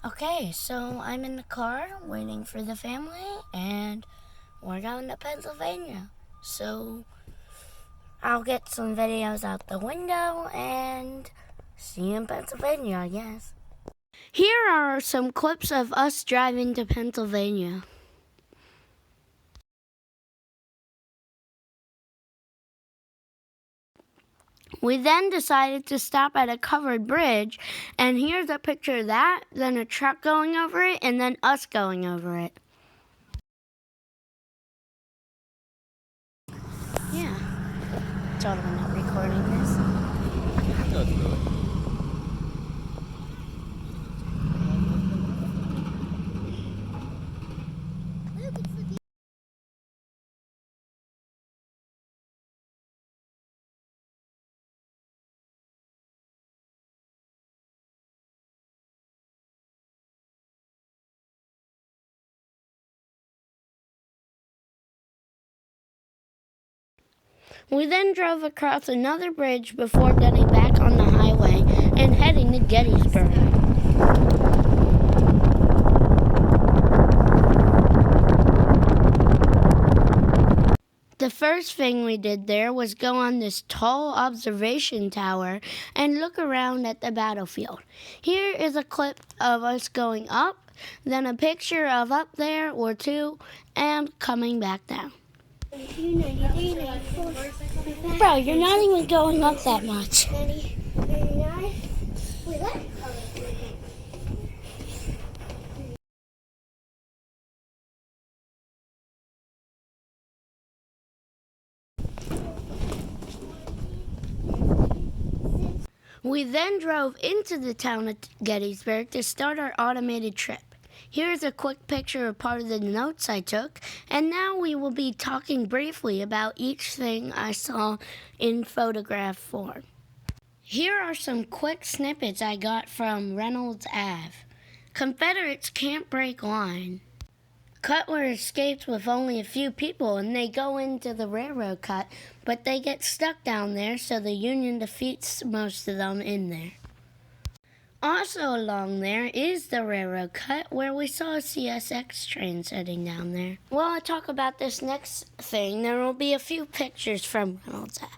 Okay, so I'm in the car waiting for the family, and we're going to Pennsylvania. So I'll get some videos out the window and see you in Pennsylvania, I guess. Here are some clips of us driving to Pennsylvania. We then decided to stop at a covered bridge, and here's a picture of that, then a truck going over it, and then us going over it. Yeah. Totally not recording this. Go through it. We then drove across another bridge before getting back on the highway and heading to Gettysburg. The first thing we did there was go on this tall observation tower and look around at the battlefield. Here is a clip of us going up, then a picture of up there or two, and coming back down. Bro, you're not even going up that much. We then drove into the town of Gettysburg to start our automated trip. Here's a quick picture of part of the notes I took, and now we will be talking briefly about each thing I saw in photograph form. Here are some quick snippets I got from Reynolds Ave. Confederates can't break line. Cutler escapes with only a few people and they go into the railroad cut, but they get stuck down there, so the Union defeats most of them in there. Also along there is the railroad cut where we saw a CSX train sitting down there. While I talk about this next thing, there will be a few pictures from Reynolds Ave.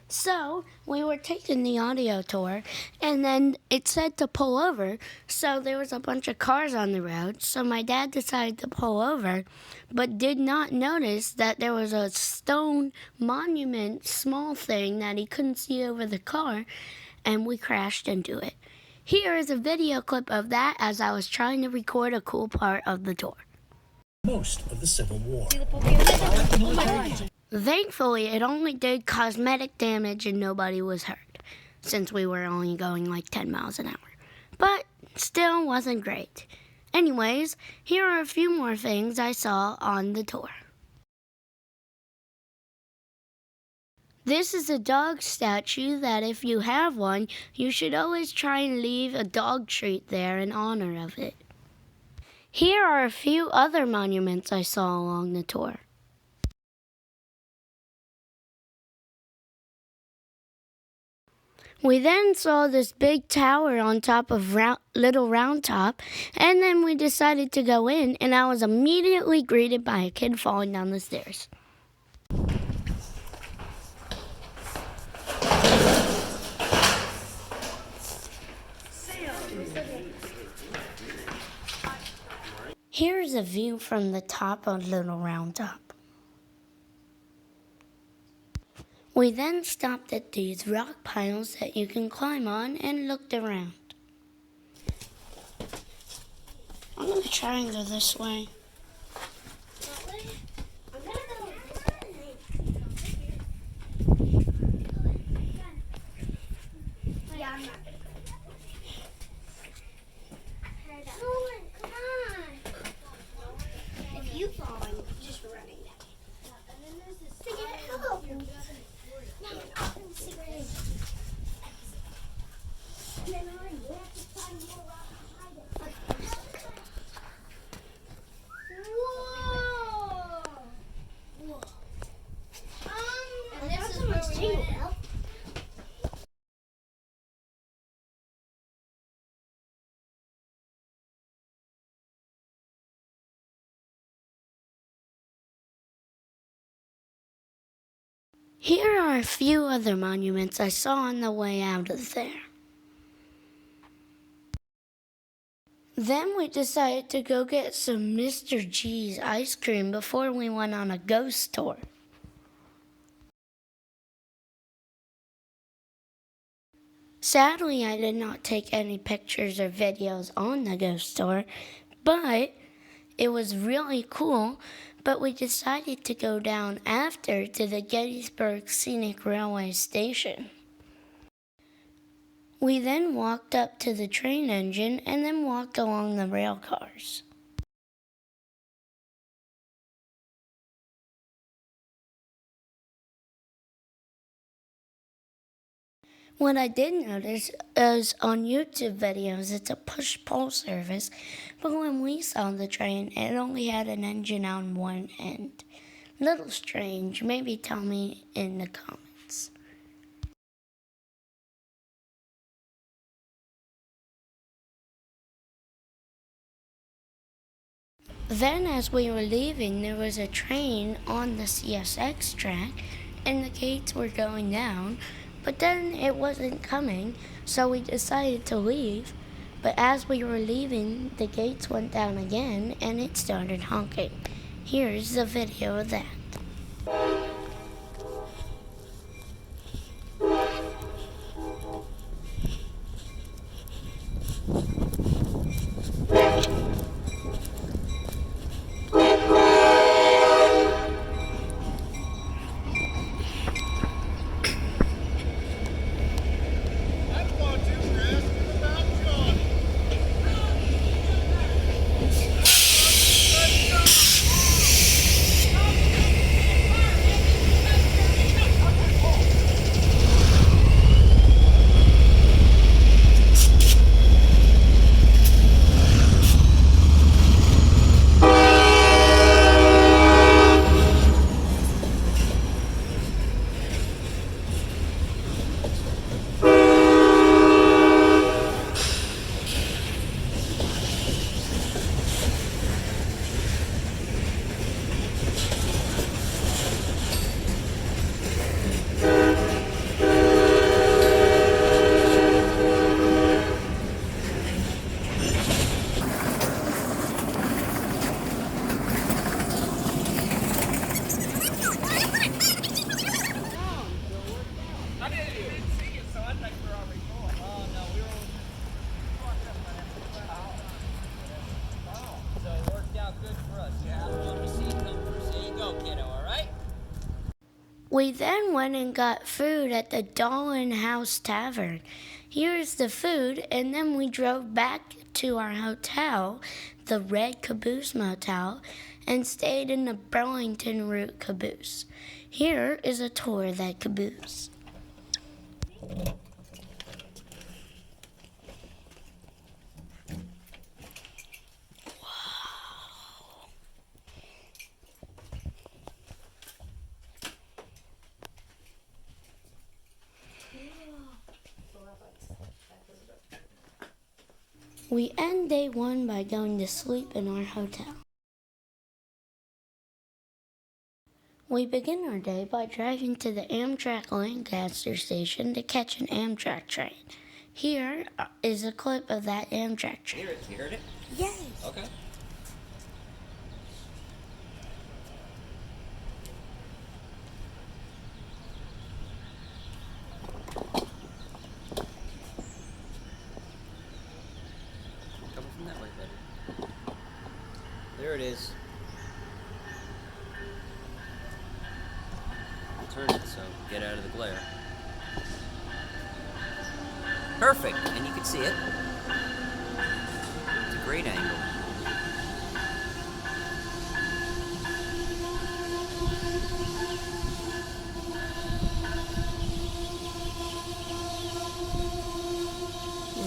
So, we were taking the audio tour, and then it said to pull over, so there was a bunch of cars on the road, so my dad decided to pull over, but did not notice that there was a stone monument, small thing that he couldn't see over the car, and we crashed into it. Here is a video clip of that as I was trying to record a cool part of the tour. Most of the Civil War. Thankfully, it only did cosmetic damage and nobody was hurt, since we were only going like 10 miles an hour. But still wasn't great. Anyways, here are a few more things I saw on the tour. This is a dog statue that if you have one, you should always try and leave a dog treat there in honor of it. Here are a few other monuments I saw along the tour. We then saw this big tower on top of Little Round Top, and then we decided to go in, and I was immediately greeted by a kid falling down the stairs. Here's a view from the top of Little Round Top. We then stopped at these rock piles that you can climb on and looked around. I'm going to try and go this way. If you fall, I'm just running down. To get help. Here are a few other monuments I saw on the way out of there. Then we decided to go get some Mr. G's ice cream before we went on a ghost tour. Sadly, I did not take any pictures or videos on the ghost tour, but it was really cool. But we decided to go down after to the Gettysburg Scenic Railway Station. We then walked up to the train engine and then walked along the rail cars. What I did notice is on YouTube videos, it's a push-pull service, but when we saw the train, it only had an engine on one end. Little strange, maybe tell me in the comments. Then as we were leaving, there was a train on the CSX track, and the gates were going down, but then it wasn't coming, so we decided to leave. But as we were leaving, the gates went down again, and it started honking. Here's the video of that. We then went and got food at the Dolan House Tavern. Here's the food, and then we drove back to our hotel, the Red Caboose Motel, and stayed in the Burlington Route Caboose. Here is a tour of that caboose. We end day one by going to sleep in our hotel. We begin our day by driving to the Amtrak Lancaster station to catch an Amtrak train. Here is a clip of that Amtrak train. You heard it? Yes. Okay. Coming from that way, buddy. There it is. Turn it so get out of the glare. Perfect, and you can see it. It's a great angle.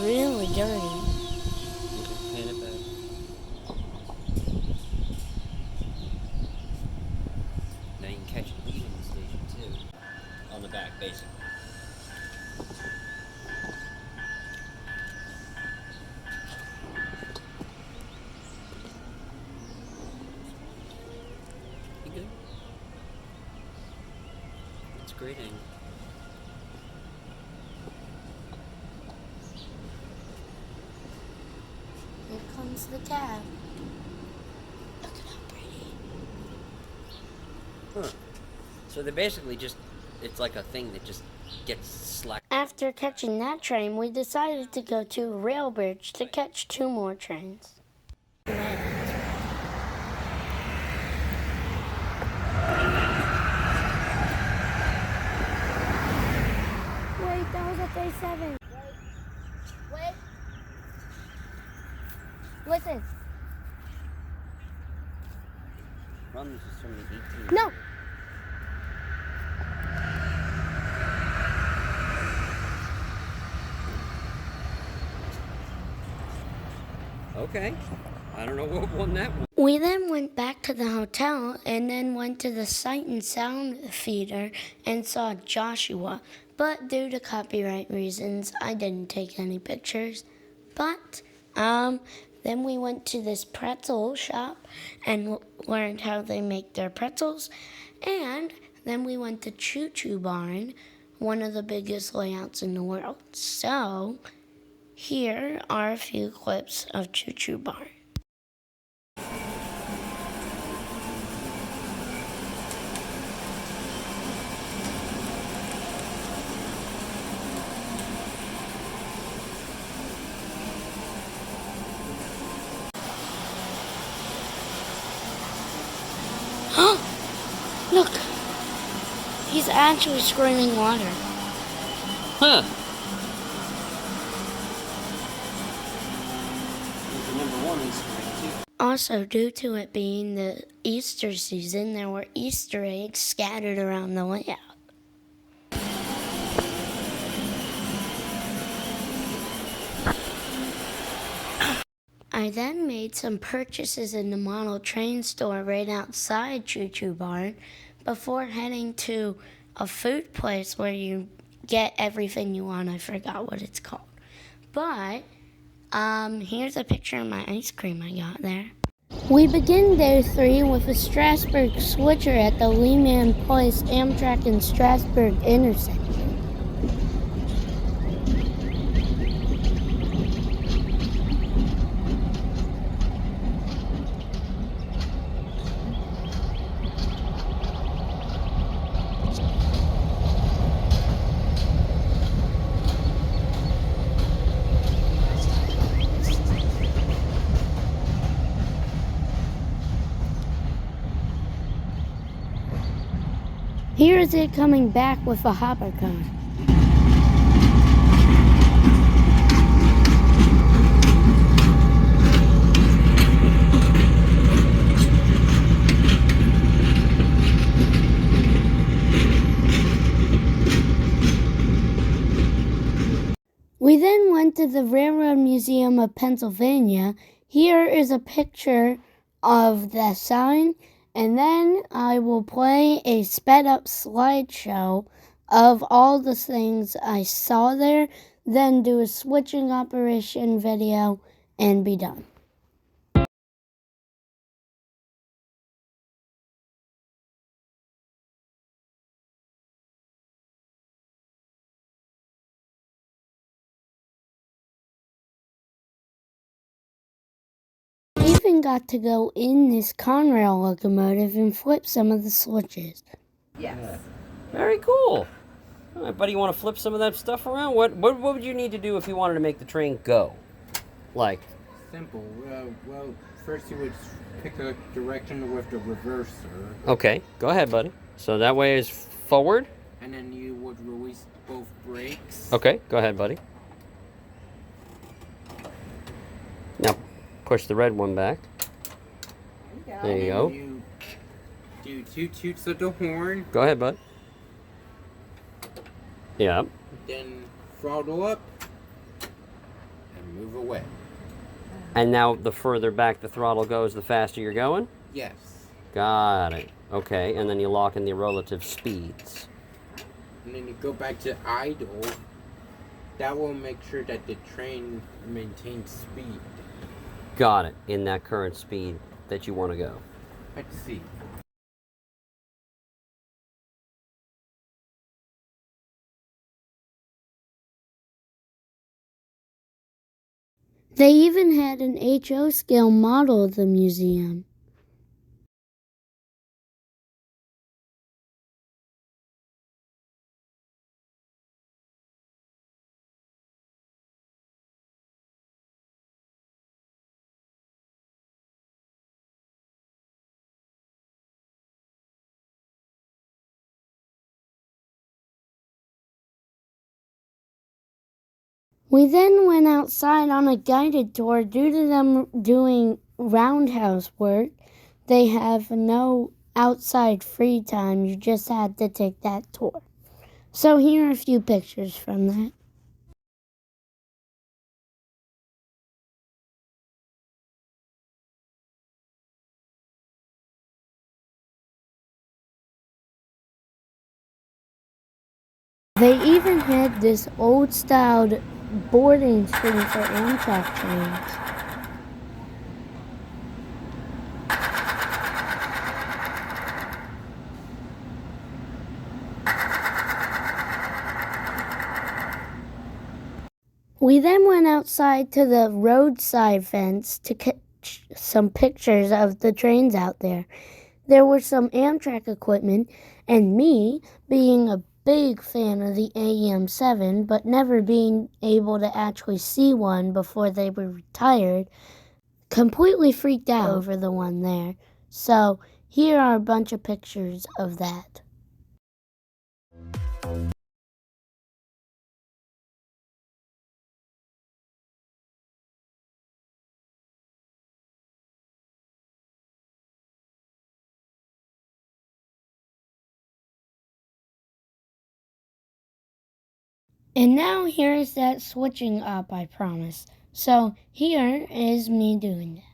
Really dirty. Pan it back. Now you can catch it leaving the station too. On the back, basically. great angle. Here comes the cab. Look at how pretty. Huh. So they basically just, it's like a thing that just gets slack. After catching that train, we decided to go to Railbridge to catch 2 more trains. Wait, that was a 37. Wait. Listen. Runs is from the 18. No. Okay. I don't know what won that one. We then went back to the hotel and then went to the Sight and Sound Theater and saw Joshua. But due to copyright reasons, I didn't take any pictures. But then we went to this pretzel shop and learned how they make their pretzels. And then we went to Choo Choo Barn, one of the biggest layouts in the world. So here are a few clips of Choo Choo Barn. Look, he's actually screaming water. Huh. Number 1 is correct too. Also, due to it being the Easter season, there were Easter eggs scattered around the layout. I then made some purchases in the model train store right outside Choo Choo Barn before heading to a food place where you get everything you want. I forgot what it's called. But here's a picture of my ice cream I got there. We begin day 3 with a Strasburg switcher at the Lehman Place Amtrak and Strasburg intersection. Here is it coming back with a hopper car. We then went to the Railroad Museum of Pennsylvania. Here is a picture of the sign. And then I will play a sped up slideshow of all the things I saw there, then do a switching operation video and be done. Even got to go in this Conrail locomotive and flip some of the switches. Yes. Very cool. All right, buddy, you want to flip some of that stuff around? What would you need to do if you wanted to make the train go? Like? Simple. Well, first you would pick a direction with the reverser. Okay, go ahead, buddy. So that way is forward? And then you would release both brakes. Okay, go ahead, buddy. Now, push the red one back. There you go. You do 2 toots of the horn. Go ahead, bud. Yeah. Then throttle up and move away. And now the further back the throttle goes, the faster you're going? Yes. Got it. Okay, and then you lock in the relative speeds. And then you go back to idle. That will make sure that the train maintains speed. Got it. In that current speed that you want to go. Let's see. They even had an HO scale model of the museum. We then went outside on a guided tour. Due to them doing roundhouse work, they have no outside free time. You just had to take that tour. So here are a few pictures from that. They even had this old-styled boarding school for Amtrak trains. We then went outside to the roadside fence to catch some pictures of the trains out there. There were some Amtrak equipment, and me, being a big fan of the AEM7, but never being able to actually see one before they were retired, completely freaked out over the one there. So here are a bunch of pictures of that. And now here's that switching up I promised. So here is me doing that.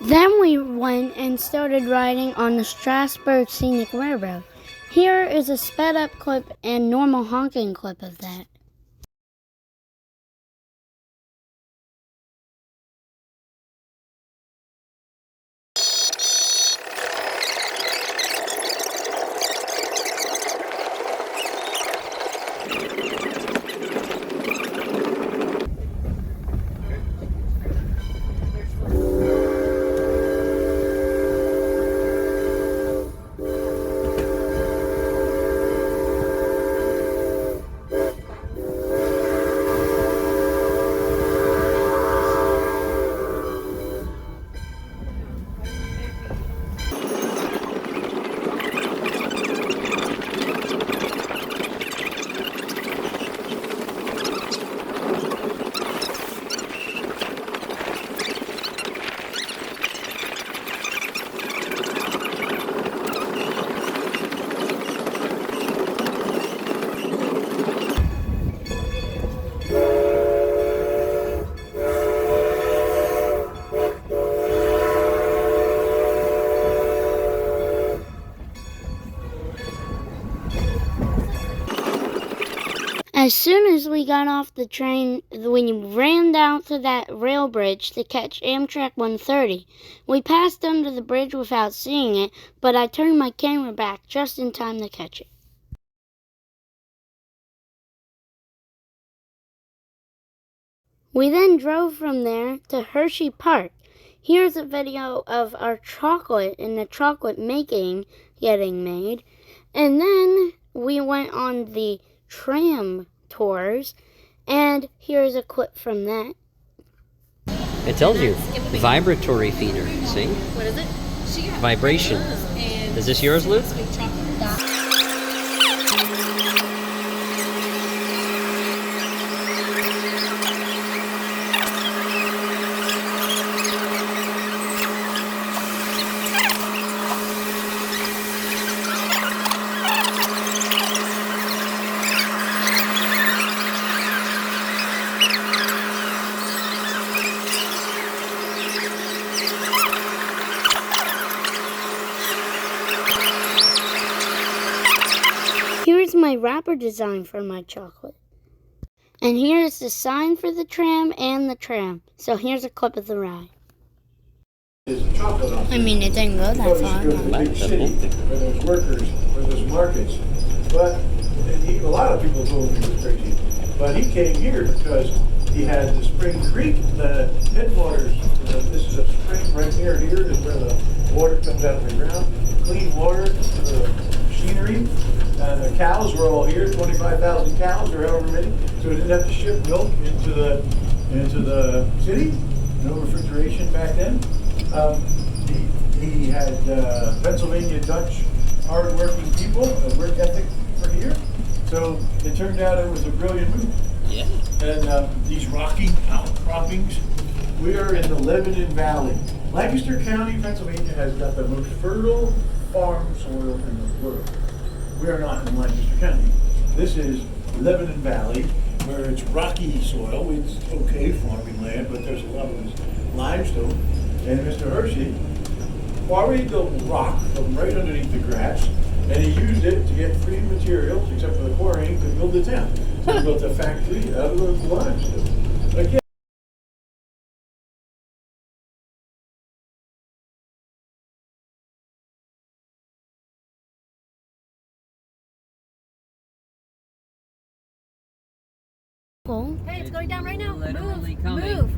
Then we went and started riding on the Strasburg Scenic Railroad. Here is a sped up clip and normal honking clip of that. As soon as we got off the train, we ran down to that rail bridge to catch Amtrak 130. We passed under the bridge without seeing it, but I turned my camera back just in time to catch it. We then drove from there to Hershey Park. Here's a video of our chocolate and the chocolate making getting made. And then we went on the tram tours, and here's a clip from that. It tells you. Vibratory feeder. See? What is it? Vibration. Is this yours, Luke? Here's my wrapper design for my chocolate. And here's the sign for the tram and the tram. So here's a clip of the ride. I mean, it didn't go that far. To the big city where there's workers, where there's markets. But a lot of people told him he was crazy. But he came here because he had the Spring Creek, the headwaters. This is a spring right here. Here is where the water comes out of the ground. Clean water for the machinery. And the cows were all here, 25,000 cows or however many. So he didn't have to ship milk into the city. No refrigeration back then. He had Pennsylvania Dutch hard-working people, a work ethic for here. So it turned out it was a brilliant move. Yeah. And these rocky outcroppings, we are in the Lebanon Valley. Lancaster County, Pennsylvania has got the most fertile farm soil in the world. We are not in Lancaster County. This is Lebanon Valley, where it's rocky soil. It's okay farming land, but there's a lot of this limestone. And Mr. Hershey quarried the rock from right underneath the grass, and he used it to get free materials, except for the quarrying, to build the town. So he built a factory out of the limestone. Again, Hey, it's going down right now. Literally Move. coming. Move.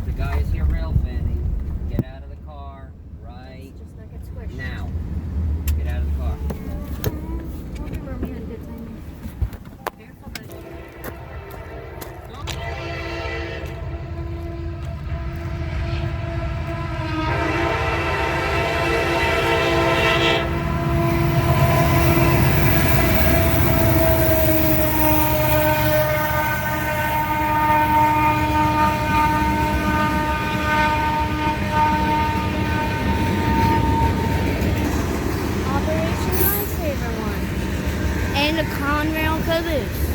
The guy is here rail fanning. Get out of the car right Just not get squished. now. Get out of the car. We'll remember we had a good time. Careful, buddy. Operation Lifesaver one. And a Conrail caboose.